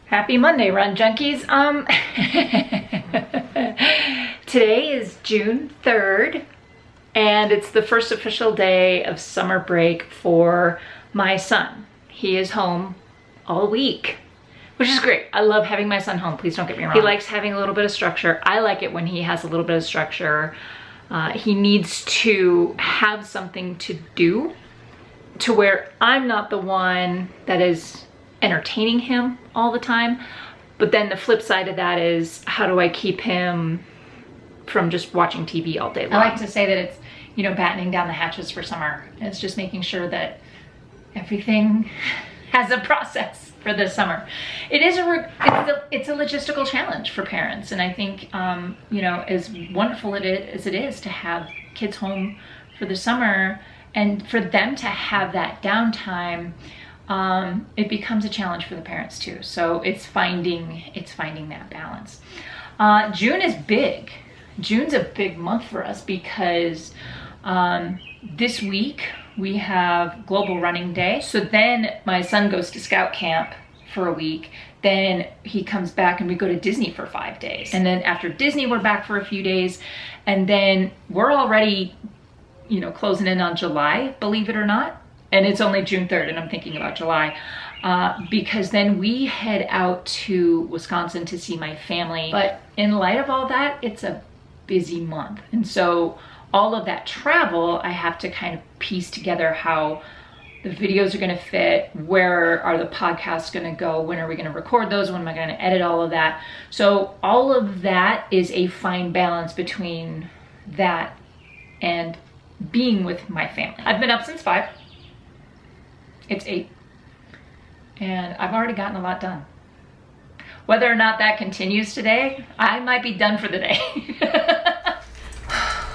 Happy Monday, Run Junkies. Today is June 3rd, and it's the first official day of summer break for my son. He is home all week, which is great. I love having my son home, please don't get me wrong. He likes having a little bit of structure. I like it when he has a little bit of structure. He needs to have something to do to where I'm not the one that is entertaining him all the time. But then the flip side of that is, how do I keep him from just watching TV all day long? I like to say that it's, you know, battening down the hatches for summer. It's just making sure that everything has a process for this summer. It is it's a logistical challenge for parents, and I think you know, as wonderful as it is to have kids home for the summer and for them to have that downtime, it becomes a challenge for the parents too. So it's finding that balance. June is big. June's a big month for us because this week we have Global Running Day. So then my son goes to scout camp for a week. Then he comes back and we go to Disney for 5 days. And then after Disney, we're back for a few days. And then we're already, you know, closing in on July, believe it or not. And it's only June 3rd, and I'm thinking about July, because then we head out to Wisconsin to see my family. But in light of all that, it's a busy month. And so all of that travel, I have to kind of piece together how the videos are gonna fit, where are the podcasts gonna go, when are we gonna record those, when am I gonna edit all of that. So all of that is a fine balance between that and being with my family. I've been up since 5. It's 8, and I've already gotten a lot done. Whether or not that continues today, I might be done for the day.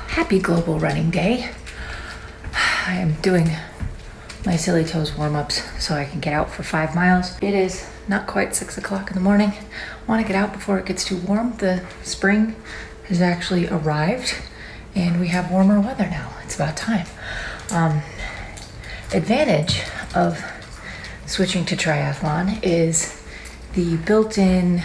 Happy Global Running Day. I am doing my silly toes warm-ups so I can get out for 5 miles. It is not quite 6 o'clock in the morning. I want to get out before it gets too warm. The spring has actually arrived and we have warmer weather now. It's about time. Advantage of switching to triathlon is the built-in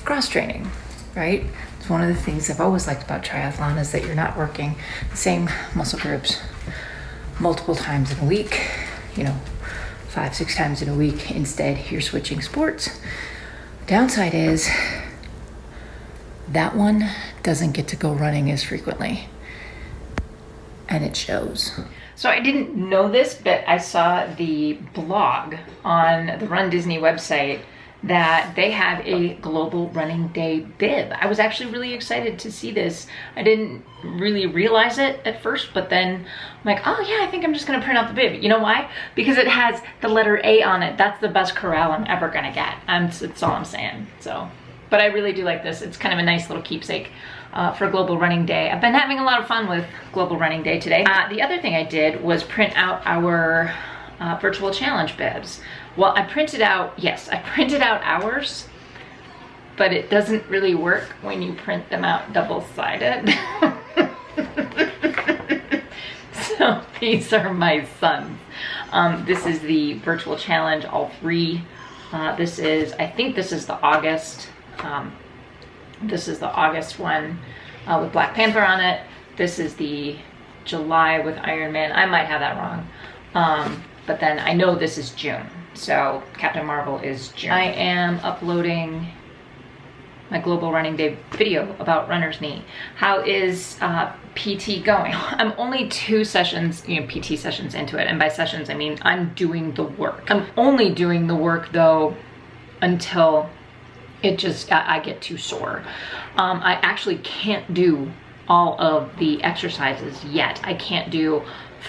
cross training, right? It's one of the things I've always liked about triathlon is that you're not working the same muscle groups multiple times in a week, you know, 5-6 times in a week. Instead, you're switching sports. Downside is that one doesn't get to go running as frequently, and it shows. So I didn't know this, but I saw the blog on the Run Disney website that they have a Global Running Day bib. I was actually really excited to see this. I didn't really realize it at first, but then I'm like, oh yeah, I think I'm just gonna print out the bib. You know why? Because it has the letter A on it. That's the best corral I'm ever gonna get. That's all I'm saying. So, but I really do like this. It's kind of a nice little keepsake for Global Running Day. I've been having a lot of fun with Global Running Day today. The other thing I did was print out our virtual challenge bibs. Well, I printed out ours, but it doesn't really work when you print them out double-sided. So these are my sons. This is the virtual challenge, all 3. I think this is the August. This is the August one with Black Panther on it. This is the July with Ironman. I might have that wrong. But then I know this is June. So Captain Marvel is June. I am uploading my Global Running Day video about runner's knee. How is PT going? I'm only 2 sessions, you know, PT sessions into it. And by sessions, I mean I'm doing the work. I'm only doing the work though until I get too sore. I actually can't do all of the exercises yet. I can't do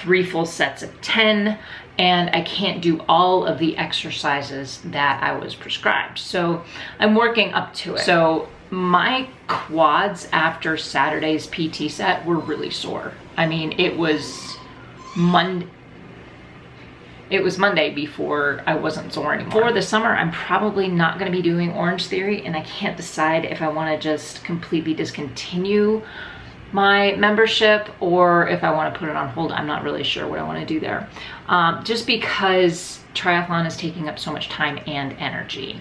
3 full sets of 10, and I can't do all of the exercises that I was prescribed. So I'm working up to it. So my quads after Saturday's PT set were really sore. I mean, it was Monday before I wasn't sore anymore. For the summer, I'm probably not gonna be doing Orange Theory, and I can't decide if I wanna just completely discontinue my membership, or if I want to put it on hold. I'm not really sure what I want to do there. Just because triathlon is taking up so much time and energy.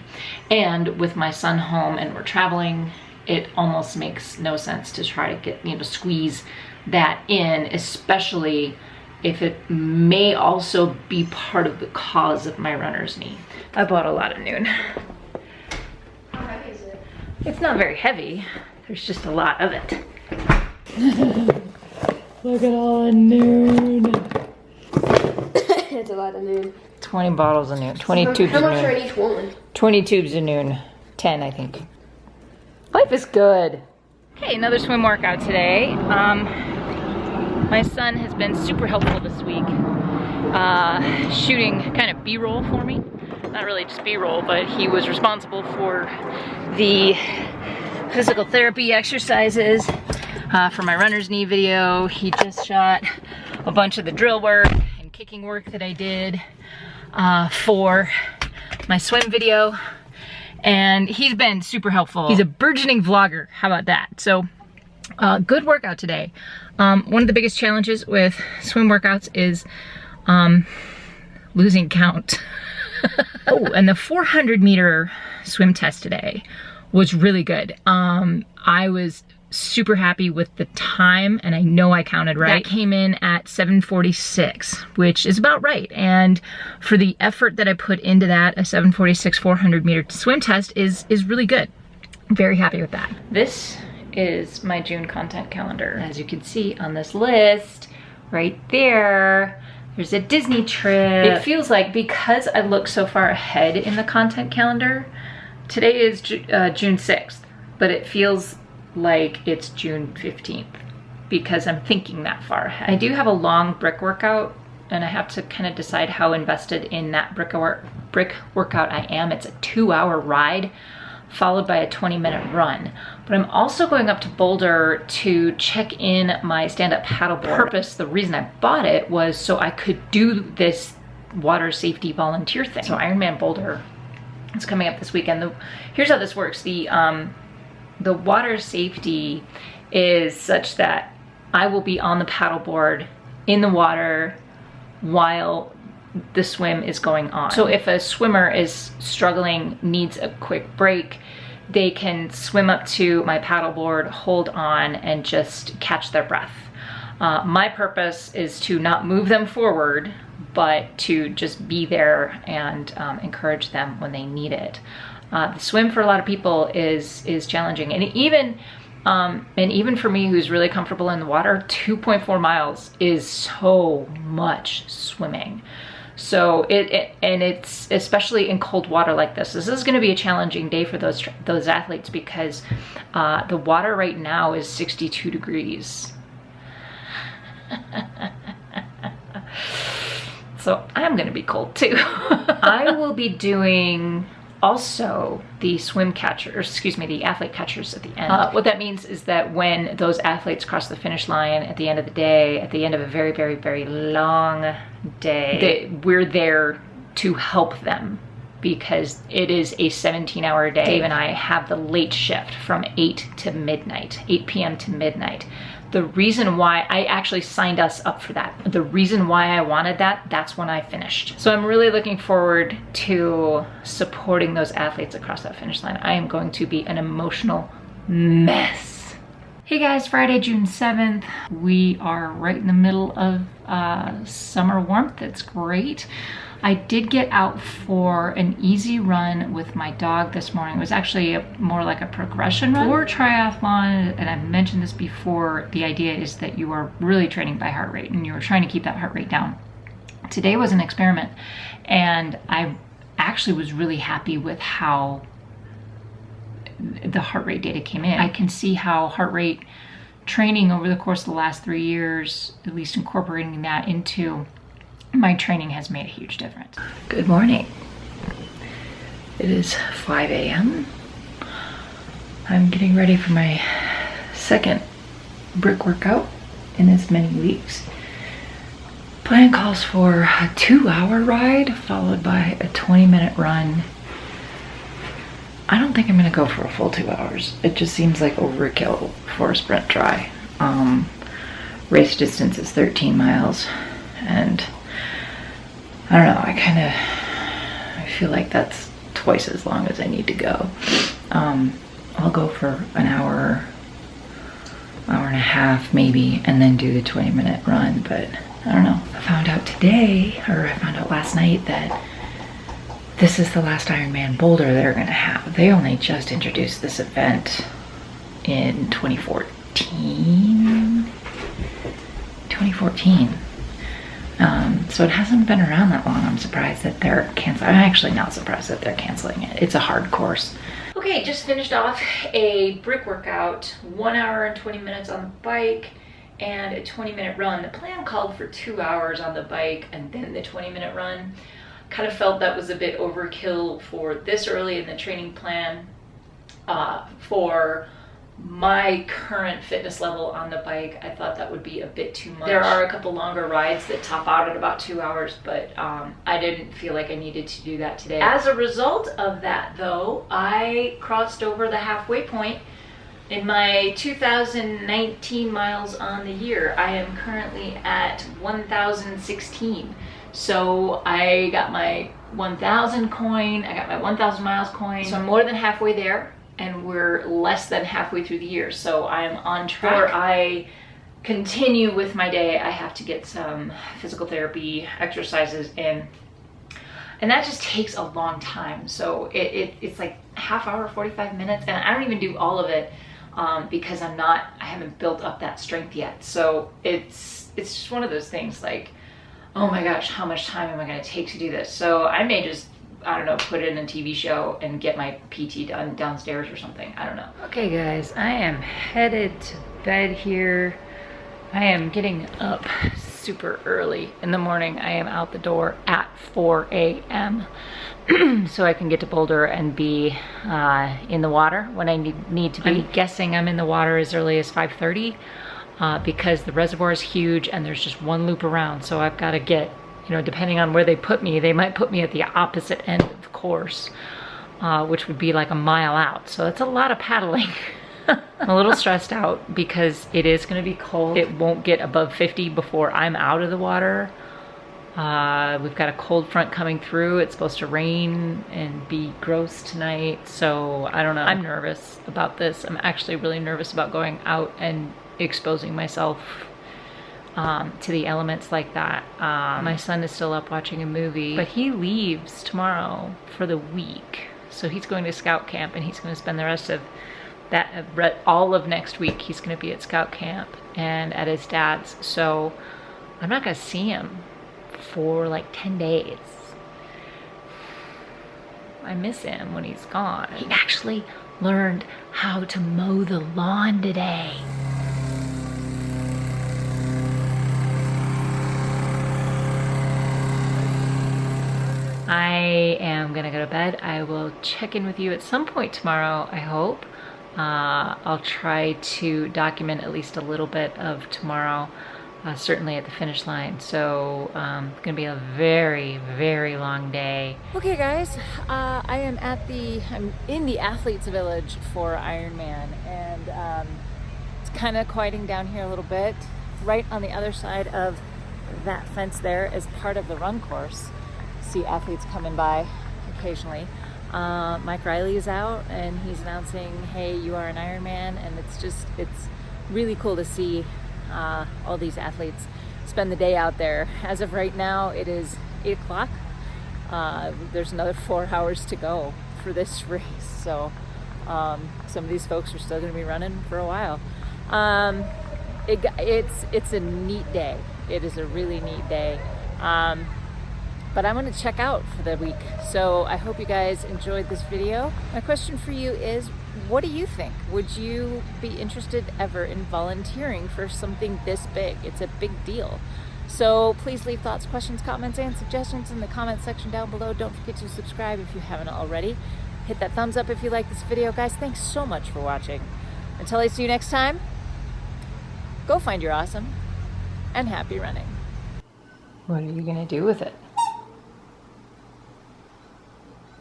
And with my son home and we're traveling, it almost makes no sense to try to get, you know, squeeze that in, especially if it may also be part of the cause of my runner's knee. I bought a lot of Noon. How heavy is it? It's not very heavy. There's just a lot of it. Look at all the Noon. It's a lot of Noon. 20 bottles of Noon. 20 tubes of Noon. How much are in each one? 20 tubes of Noon. 10, I think. Life is good. Okay, another swim workout today. My son has been super helpful this week, shooting kind of B-roll for me. Not really just B-roll, but he was responsible for the physical therapy exercises for my runner's knee video. He just shot a bunch of the drill work and kicking work that I did for my swim video. And he's been super helpful. He's a burgeoning vlogger, how about that? So, good workout today. One of the biggest challenges with swim workouts is losing count. Oh, and the 400 meter swim test today was really good. I was super happy with the time, and I know I counted right. That came in at 7:46, which is about right. And for the effort that I put into that, a 7:46 400 meter swim test is really good. Very happy with that. This is my June content calendar. As you can see on this list, right there, there's a Disney trip. It feels like, because I look so far ahead in the content calendar, today is June 6th, but it feels like it's June 15th because I'm thinking that far ahead. I do have a long brick workout, and I have to kind of decide how invested in that brick workout I am. It's a 2-hour ride followed by a 20-minute run. But I'm also going up to Boulder to check in my stand-up paddleboard. The reason I bought it was so I could do this water safety volunteer thing. So Ironman Boulder is coming up this weekend. Here's how this works. The water safety is such that I will be on the paddleboard in the water while the swim is going on. So if a swimmer is struggling, needs a quick break, they can swim up to my paddleboard, hold on, and just catch their breath. My purpose is to not move them forward, but to just be there and encourage them when they need it. The swim for a lot of people is challenging, and even for me, who's really comfortable in the water, 2.4 miles is so much swimming. So it's especially in cold water like this. This is going to be a challenging day for those athletes because the water right now is 62 degrees. So I'm going to be cold too. I will be doing also the the athlete catchers at the end. What that means is that when those athletes cross the finish line at the end of the day, at the end of a very, very, very long day, we're there to help them because it is a 17-hour day. Dave and I have the late shift from 8 p.m. to midnight. The reason why I actually signed us up for that, the reason why I wanted that, that's when I finished. So I'm really looking forward to supporting those athletes across that finish line. I am going to be an emotional mess. Hey guys, Friday, June 7th. We are right in the middle of summer warmth. It's great. I did get out for an easy run with my dog this morning. It was actually more like a progression run. For triathlon, and I've mentioned this before, the idea is that you are really training by heart rate and you are trying to keep that heart rate down. Today was an experiment, and I actually was really happy with how the heart rate data came in. I can see how heart rate training over the course of the last 3 years, at least incorporating that into my training, has made a huge difference. Good morning. It is 5 a.m. I'm getting ready for my second brick workout in as many weeks. Plan calls for a 2-hour ride followed by a 20-minute run. I don't think I'm gonna go for a full 2 hours. It just seems like overkill for a sprint try. Race distance is 13 miles, and I don't know, I feel like that's twice as long as I need to go. I'll go for an hour and a half maybe, and then do the 20-minute run, but I don't know. I found out last night that this is the last Ironman Boulder they're gonna have. They only just introduced this event in 2014. So it hasn't been around that long. I'm surprised that they're canceling. I'm actually not surprised that they're canceling it. It's a hard course. Okay, just finished off a brick workout, 1 hour and 20 minutes on the bike and a 20-minute run. The plan called for 2 hours on the bike and then the 20-minute run. Kind of felt that was a bit overkill for this early in the training plan. For my current fitness level on the bike, I thought that would be a bit too much. There are a couple longer rides that top out at about 2 hours, but I didn't feel like I needed to do that today. As a result of that though, I crossed over the halfway point in my 2019 miles on the year. I am currently at 1,016. So I got my 1,000 coin, I got my 1,000 miles coin. So I'm more than halfway there, and we're less than halfway through the year. So I'm on track. Before I continue with my day, I have to get some physical therapy exercises in. And that just takes a long time. So it's like half hour, 45 minutes, and I don't even do all of it because I haven't built up that strength yet. So it's just one of those things like, oh my gosh, how much time am I gonna take to do this? So I may just, I don't know, put in a TV show and get my PT done downstairs or something. I don't know. Okay guys, I am headed to bed here. I am getting up super early in the morning. I am out the door at 4 a.m. so I can get to Boulder and be in the water when I need to be. I'm guessing I'm in the water as early as 5:30 because the reservoir is huge and there's just one loop around. So I've got to get, you know, depending on where they put me, they might put me at the opposite end of the course, which would be like a mile out. So that's a lot of paddling. I'm a little stressed out because it is going to be cold. It won't get above 50 before I'm out of the water. We've got a cold front coming through. It's supposed to rain and be gross tonight. So I don't know. I'm nervous about this. I'm actually really nervous about going out and exposing myself to the elements like that. My son is still up watching a movie, but he leaves tomorrow for the week. So he's going to scout camp and he's going to spend the rest of that, all of next week. He's going to be at scout camp and at his dad's. So I'm not going to see him for like 10 days. I miss him when he's gone. He actually learned how to mow the lawn today. I am gonna go to bed. I will check in with you at some point tomorrow, I hope. I'll try to document at least a little bit of tomorrow, certainly at the finish line. So it's gonna be a very, very long day. Okay guys, I'm in the athletes village for Ironman, and it's kind of quieting down here a little bit. Right on the other side of that fence there is part of the run course. See athletes coming by occasionally. Mike Riley is out and he's announcing, hey, you are an Ironman, and it's really cool to see all these athletes spend the day out there. As of right now, it is 8 o'clock. There's another 4 hours to go for this race, so some of these folks are still going to be running for a while. It's a neat day. It is a really neat day. But I'm going to check out for the week. So I hope you guys enjoyed this video. My question for you is, what do you think? Would you be interested ever in volunteering for something this big? It's a big deal. So please leave thoughts, questions, comments, and suggestions in the comment section down below. Don't forget to subscribe if you haven't already. Hit that thumbs up if you like this video. Guys, thanks so much for watching. Until I see you next time, go find your awesome and happy running. What are you going to do with it?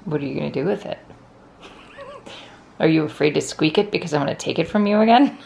What are you going to do with it? Are you afraid to squeak it because I'm going to take it from you again?